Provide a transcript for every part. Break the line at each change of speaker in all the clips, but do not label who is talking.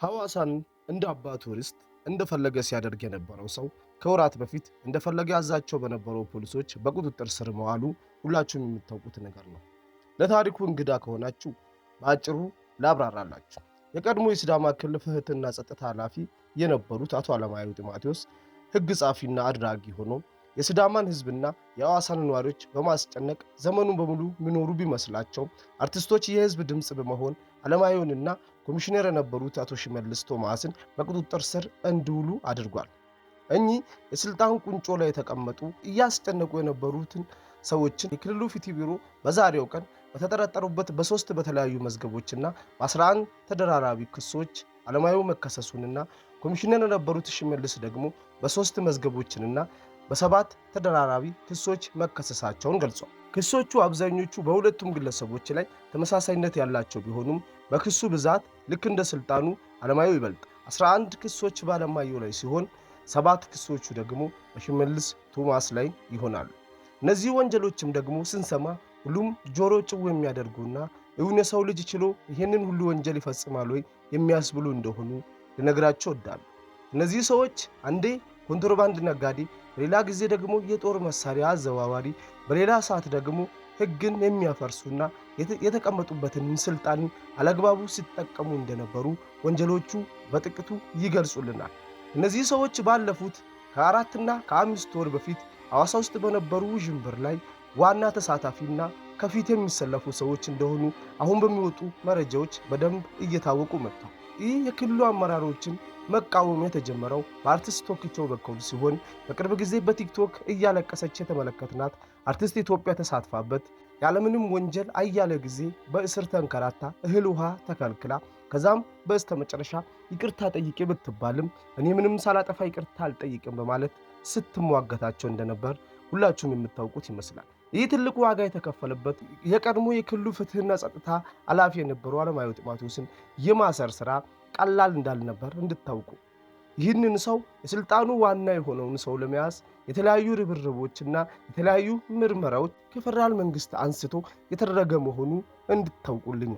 ሐዋሳን እንደ አባቱ ርስት እንደፈለገ ሲያደርግ የነበረው ሰው ከወራት በፊት እንደፈለገ ያዛቸው በነበረው ፖሊሶች በቁጥጥር ስር መዋሉ ሁላችሁም የምታውቁት ነገር ነው። ለታሪኩ እንግዳ ከሆናችሁ በአጭሩ ላብራራላችሁ። የቀድሞ የሲዳማ ክልል ፍትህና ጸጥታ ኃላፊ የነበሩት አቶ አለማየሁ ጢሞቴዎስ ሕግ ጻፊና አድራጊ ሆኖ የሲዳማን ሕዝብና የሐዋሳን ነዋሪዎች በማስጨነቅ ዘመኑን በሙሉ የሚኖሩ ቢመስላቸው አርቲስቶች የሕዝብ ድምፅ በመሆን አለማየሁንና ኮሚሽነር የነበሩት አቶ ሽመልስ ቶማስን በቁጥጥር ስር እንዲውሉ አድርጓል። እኚህ የስልጣን ቁንጮ ላይ የተቀመጡ እያስጨነቁ የነበሩትን ሰዎችን የክልሉ ፍትህ ቢሮ በዛሬው ቀን በተጠረጠሩበት በሶስት በተለያዩ መዝገቦችና በ11 ተደራራቢ ክሶች አለማየሁ መከሰሱንና ኮሚሽነር የነበሩት ሽመልስ ደግሞ በሶስት መዝገቦችንና በ7 ተደራራቢ ክሶች መከሰሳቸውን ገልጿል። ክሶቹ አብዛኞቹ በሁለቱም ግለሰቦች ላይ ተመሳሳይነት ያላቸው ቢሆኑም በክሱ ብዛት ልክ እንደ ስልጣኑ አለማየሁ ይበልጥ 11 ክሶች በአለማየሁ ላይ ሲሆን 7 ክሶቹ ደግሞ በሽመልስ ቶማስ ላይ ይሆናሉ። እነዚህ ወንጀሎችም ደግሞ ስንሰማ ሁሉም ጆሮ ጭው የሚያደርጉና እውን የሰው ልጅ ችሎ ይህንን ሁሉ ወንጀል ይፈጽማል ወይ የሚያስብሉ እንደሆኑ ልነግራቸው እወዳለሁ። እነዚህ ሰዎች አንዴ ኮንትሮባንድ ነጋዴ፣ በሌላ ጊዜ ደግሞ የጦር መሳሪያ አዘዋዋሪ፣ በሌላ ሰዓት ደግሞ ሕግን የሚያፈርሱና የተቀመጡበትን ስልጣን አለግባቡ ሲጠቀሙ እንደነበሩ ወንጀሎቹ በጥቂቱ ይገልጹልናል። እነዚህ ሰዎች ባለፉት ከ4 እና ከ5 ወር በፊት ሐዋሳ ውስጥ በነበሩ ውዥንብር ላይ ዋና ተሳታፊና ከፊት የሚሰለፉ ሰዎች እንደሆኑ አሁን በሚወጡ መረጃዎች በደንብ እየታወቁ መጥተዋል። ይህ የክልሉ አመራሮችን መቃወም የተጀመረው በአርቲስት ቶክቾ በኩል ሲሆን በቅርብ ጊዜ በቲክቶክ እያለቀሰች የተመለከትናት አርቲስት ኢትዮጵያ ተሳትፋበት ያለምንም ወንጀል አያሌ ጊዜ በእስር ተንከራታ እህል ውሃ ተከልክላ ከዛም በስተ መጨረሻ ይቅርታ ጠይቄ ብትባልም እኔ ምንም ሳላጠፋ ይቅርታ አልጠይቅም በማለት ስትሟገታቸው እንደነበር ሁላችሁም የምታውቁት ይመስላል። ይህ ትልቁ ዋጋ የተከፈለበት የቀድሞ የክልሉ ፍትህና ጸጥታ ኃላፊ የነበሩ አለማየሁ ጢሞቴዎስን የማሰር ስራ ቀላል እንዳልነበር እንድታውቁ። ይህንን ሰው የስልጣኑ ዋና የሆነውን ሰው ለመያዝ የተለያዩ ርብርቦችና የተለያዩ ምርመራዎች ከፌደራል መንግስት አንስቶ የተደረገ መሆኑ እንድታውቁልኝ።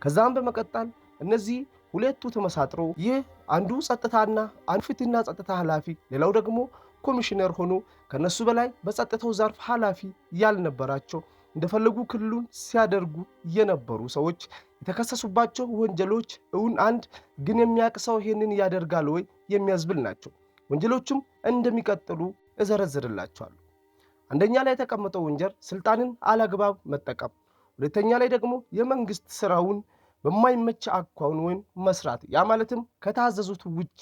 ከዛም በመቀጠል እነዚህ ሁለቱ ተመሳጥረው ይህ አንዱ ጸጥታና አንዱ ፍትህና ጸጥታ ኃላፊ ሌላው ደግሞ ኮሚሽነር ሆኖ ከነሱ በላይ በጸጥታው ዘርፍ ኃላፊ ያልነበራቸው እንደፈለጉ ክልሉን ሲያደርጉ የነበሩ ሰዎች የተከሰሱባቸው ወንጀሎች እውን አንድ ግን የሚያቅሰው ይሄንን ያደርጋል ወይ የሚያስብል ናቸው። ወንጀሎቹም እንደሚቀጥሉ እዘረዝርላቸዋለሁ። አንደኛ ላይ የተቀመጠው ወንጀል ስልጣንን አላግባብ መጠቀም፣ ሁለተኛ ላይ ደግሞ የመንግስት ስራውን በማይመች አኳኋን ወይም መስራት፣ ያ ማለትም ከታዘዙት ውጪ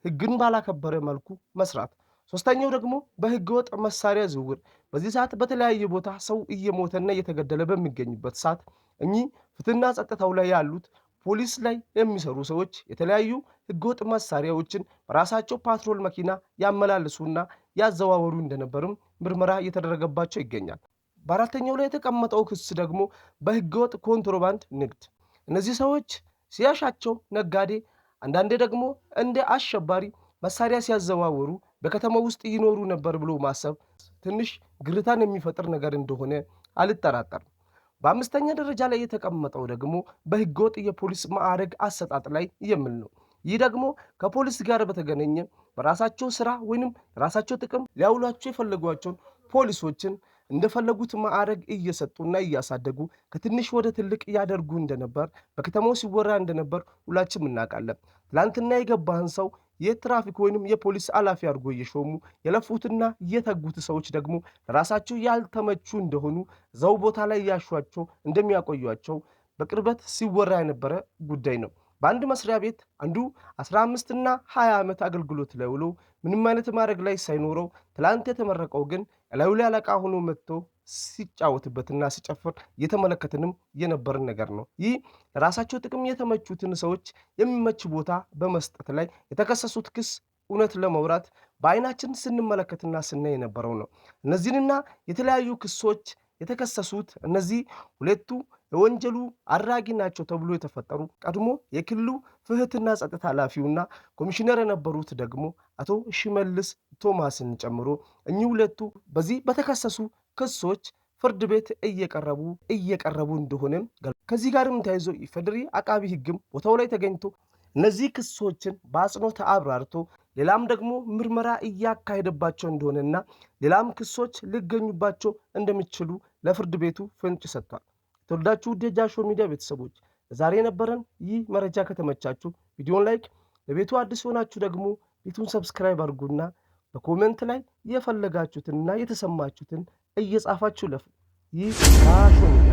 ህግን ባላከበረ መልኩ መስራት፣ ሶስተኛው ደግሞ በህገወጥ መሳሪያ ዝውውር። በዚህ ሰዓት በተለያየ ቦታ ሰው እየሞተና እየተገደለ በሚገኝበት ሰዓት እኚህ ፍትህና ጸጥታው ላይ ያሉት ፖሊስ ላይ የሚሰሩ ሰዎች የተለያዩ ህገወጥ መሳሪያዎችን በራሳቸው ፓትሮል መኪና ያመላልሱና ያዘዋወሩ እንደነበርም ምርመራ እየተደረገባቸው ይገኛል። በአራተኛው ላይ የተቀመጠው ክስ ደግሞ በህገወጥ ኮንትሮባንድ ንግድ። እነዚህ ሰዎች ሲያሻቸው ነጋዴ፣ አንዳንዴ ደግሞ እንደ አሸባሪ መሳሪያ ሲያዘዋወሩ በከተማው ውስጥ ይኖሩ ነበር ብሎ ማሰብ ትንሽ ግርታን የሚፈጥር ነገር እንደሆነ አልጠራጠርም። በአምስተኛ ደረጃ ላይ የተቀመጠው ደግሞ በህገወጥ የፖሊስ ማዕረግ አሰጣጥ ላይ የሚል ነው። ይህ ደግሞ ከፖሊስ ጋር በተገናኘ በራሳቸው ስራ ወይንም ራሳቸው ጥቅም ሊያውሏቸው የፈለጓቸውን ፖሊሶችን እንደፈለጉት ማዕረግ እየሰጡና እያሳደጉ ከትንሽ ወደ ትልቅ ያደርጉ እንደነበር በከተማው ሲወራ እንደነበር ሁላችንም እናውቃለን። ትላንትና የገባህን ሰው የትራፊክ ወይንም የፖሊስ ኃላፊ አድርጎ እየሾሙ የለፉትና የተጉት ሰዎች ደግሞ ራሳቸው ያልተመቹ እንደሆኑ ዘው ቦታ ላይ ያሿቸው እንደሚያቆዩቸው በቅርበት ሲወራ የነበረ ጉዳይ ነው። በአንድ መስሪያ ቤት አንዱ 15 እና 20 ዓመት አገልግሎት ላይ ውሎ ምንም አይነት ማድረግ ላይ ሳይኖረው ትላንት የተመረቀው ግን እላዩ ላይ አለቃ ሆኖ መጥቶ ሲጫወትበትና ሲጨፍር እየተመለከትንም የነበርን ነገር ነው። ይህ ለራሳቸው ጥቅም የተመቹትን ሰዎች የሚመች ቦታ በመስጠት ላይ የተከሰሱት ክስ እውነት ለመውራት በአይናችን ስንመለከትና ስናይ የነበረው ነው። እነዚህንና የተለያዩ ክሶች የተከሰሱት እነዚህ ሁለቱ የወንጀሉ አድራጊ ናቸው ተብሎ የተፈጠሩ ቀድሞ የክልሉ ፍትህና ጸጥታ ኃላፊውና ኮሚሽነር የነበሩት ደግሞ አቶ ሽመልስ ቶማስን ጨምሮ እኚህ ሁለቱ በዚህ በተከሰሱ ክሶች ፍርድ ቤት እየቀረቡ እንደሆነ ከዚህ ጋርም ተያይዞ ኢፌዴሪ አቃቢ ሕግም ቦታው ላይ ተገኝቶ እነዚህ ክሶችን በአጽንኦት አብራርቶ ሌላም ደግሞ ምርመራ እያካሄደባቸው እንደሆነና ሌላም ክሶች ሊገኙባቸው እንደሚችሉ ለፍርድ ቤቱ ፍንጭ ሰጥቷል። የተወዳችሁ ውድ የጃሾ ሚዲያ ቤተሰቦች ዛሬ የነበረን ይህ መረጃ ከተመቻችሁ ቪዲዮን ላይክ፣ ለቤቱ አዲስ ሆናችሁ ደግሞ ቤቱን ሰብስክራይብ አድርጉና በኮሜንት ላይ የፈለጋችሁትንና የተሰማችሁትን እየጻፋችሁ ለፉ። ይህ ጃሾ ሚዲያ